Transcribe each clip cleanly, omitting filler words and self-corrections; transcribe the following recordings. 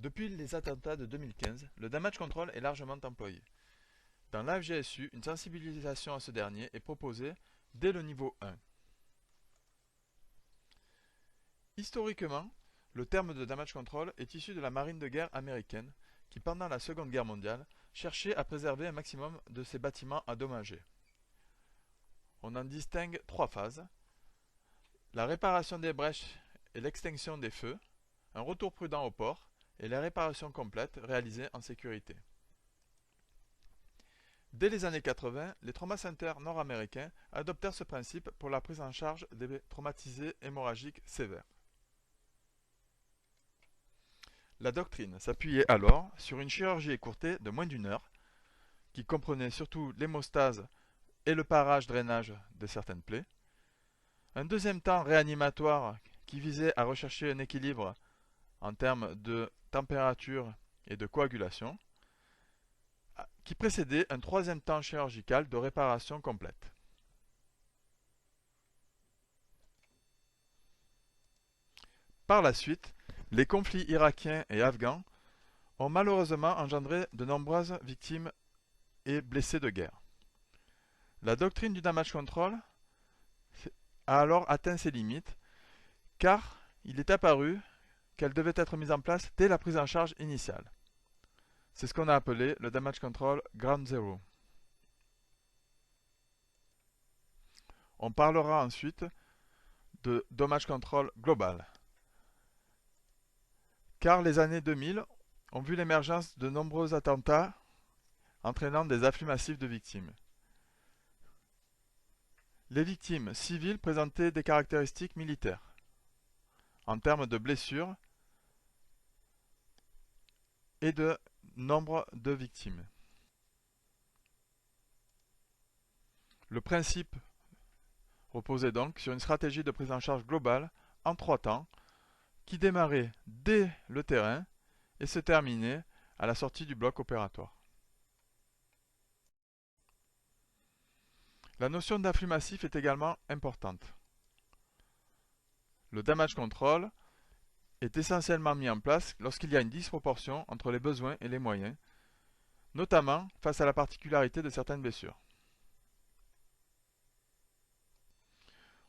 Depuis les attentats de 2015, le damage control est largement employé. Dans l'AFGSU, une sensibilisation à ce dernier est proposée dès le niveau 1. Historiquement, le terme de damage control est issu de la marine de guerre américaine qui, pendant la Seconde Guerre mondiale, cherchait à préserver un maximum de ses bâtiments endommagés. On en distingue trois phases: la réparation des brèches et l'extinction des feux, un retour prudent au port et la réparation complète réalisée en sécurité. Dès les années 80, les trauma centers nord-américains adoptèrent ce principe pour la prise en charge des traumatisés hémorragiques sévères. La doctrine s'appuyait alors sur une chirurgie écourtée de moins d'une heure, qui comprenait surtout l'hémostase et le parage-drainage de certaines plaies, un deuxième temps réanimatoire qui visait à rechercher un équilibre en termes de température et de coagulation, qui précédait un troisième temps chirurgical de réparation complète. Par la suite, les conflits irakiens et afghans ont malheureusement engendré de nombreuses victimes et blessés de guerre. La doctrine du damage control a alors atteint ses limites, car il est apparu qu'elle devait être mise en place dès la prise en charge initiale. C'est ce qu'on a appelé le damage control ground zero. On parlera ensuite de damage control global, car les années 2000 ont vu l'émergence de nombreux attentats entraînant des afflux massifs de victimes. Les victimes civiles présentaient des caractéristiques militaires en termes de blessures et de nombre de victimes. Le principe reposait donc sur une stratégie de prise en charge globale en 3 temps qui démarrait dès le terrain et se terminait à la sortie du bloc opératoire. La notion d'afflux massif est également importante. Le damage control est essentiellement mis en place lorsqu'il y a une disproportion entre les besoins et les moyens, notamment face à la particularité de certaines blessures.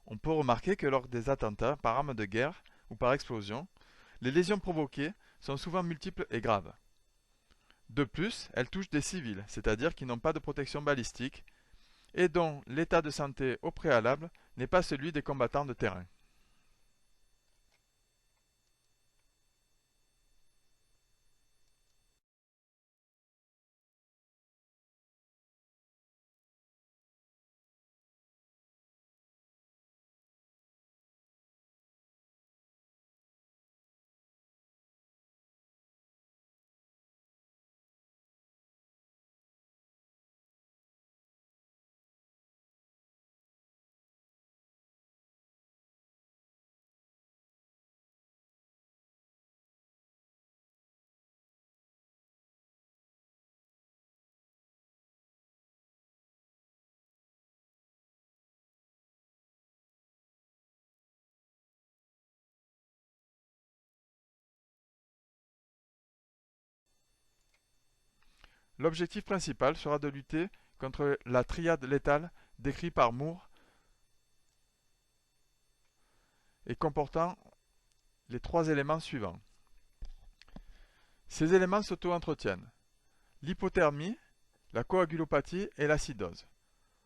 On peut remarquer que lors des attentats par arme de guerre ou par explosion, les lésions provoquées sont souvent multiples et graves. De plus, elles touchent des civils, c'est-à-dire qui n'ont pas de protection balistique et dont l'état de santé au préalable n'est pas celui des combattants de terrain. L'objectif principal sera de lutter contre la triade létale décrite par Moore et comportant les 3 éléments suivants. Ces éléments s'auto-entretiennent. L'hypothermie, la coagulopathie et l'acidose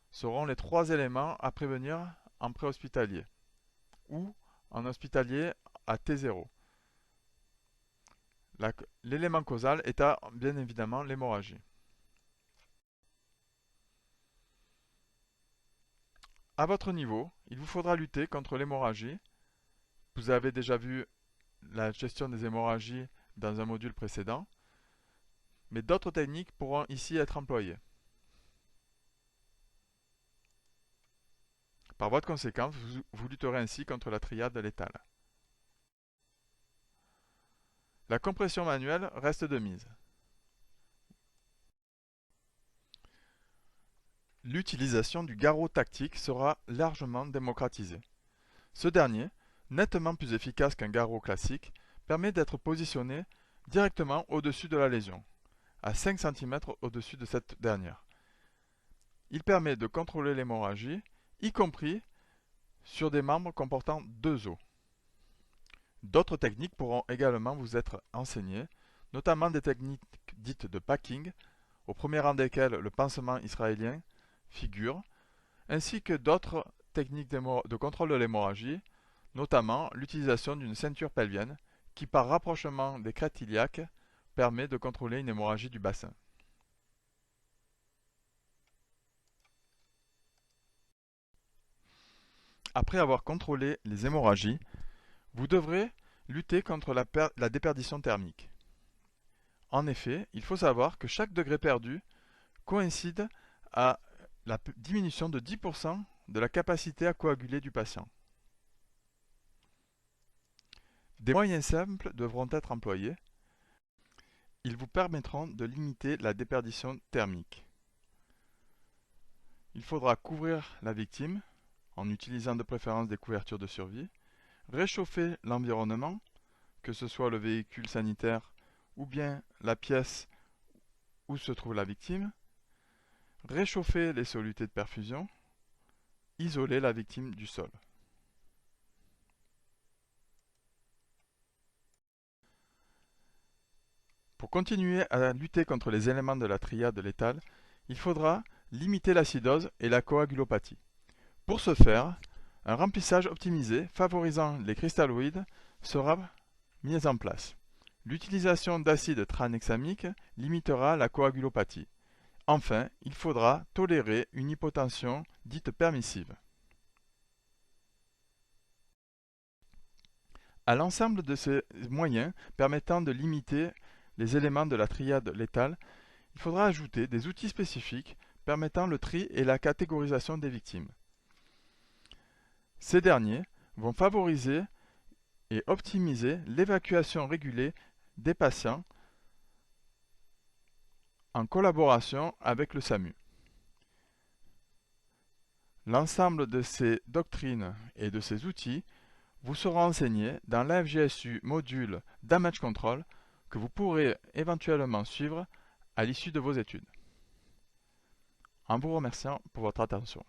seront les 3 éléments à prévenir en préhospitalier ou en hospitalier à T0. L'élément causal étant bien évidemment l'hémorragie. À votre niveau, il vous faudra lutter contre l'hémorragie. Vous avez déjà vu la gestion des hémorragies dans un module précédent, mais d'autres techniques pourront ici être employées. Par voie de conséquence, vous lutterez ainsi contre la triade létale. La compression manuelle reste de mise. L'utilisation du garrot tactique sera largement démocratisée. Ce dernier, nettement plus efficace qu'un garrot classique, permet d'être positionné directement au-dessus de la lésion, à 5 cm au-dessus de cette dernière. Il permet de contrôler l'hémorragie, y compris sur des membres comportant 2 os. D'autres techniques pourront également vous être enseignées, notamment des techniques dites de packing, au premier rang desquelles le pansement israélien figure, ainsi que d'autres techniques de contrôle de l'hémorragie, notamment l'utilisation d'une ceinture pelvienne qui, par rapprochement des crêtes iliaques, permet de contrôler une hémorragie du bassin. Après avoir contrôlé les hémorragies, vous devrez lutter contre la déperdition thermique. En effet, il faut savoir que chaque degré perdu coïncide à la diminution de 10% de la capacité à coaguler du patient. Des moyens simples devront être employés. Ils vous permettront de limiter la déperdition thermique. Il faudra couvrir la victime en utilisant de préférence des couvertures de survie, réchauffer l'environnement, que ce soit le véhicule sanitaire ou bien la pièce où se trouve la victime, réchauffer les solutés de perfusion, isoler la victime du sol. Pour continuer à lutter contre les éléments de la triade létale, il faudra limiter l'acidose et la coagulopathie. Pour ce faire, un remplissage optimisé favorisant les cristalloïdes sera mis en place. L'utilisation d'acide tranexamique limitera la coagulopathie. Enfin, il faudra tolérer une hypotension dite permissive. À l'ensemble de ces moyens permettant de limiter les éléments de la triade létale, il faudra ajouter des outils spécifiques permettant le tri et la catégorisation des victimes. Ces derniers vont favoriser et optimiser l'évacuation régulée des patients en collaboration avec le SAMU. L'ensemble de ces doctrines et de ces outils vous seront enseignés dans l'AFGSU module Damage Control que vous pourrez éventuellement suivre à l'issue de vos études. En vous remerciant pour votre attention.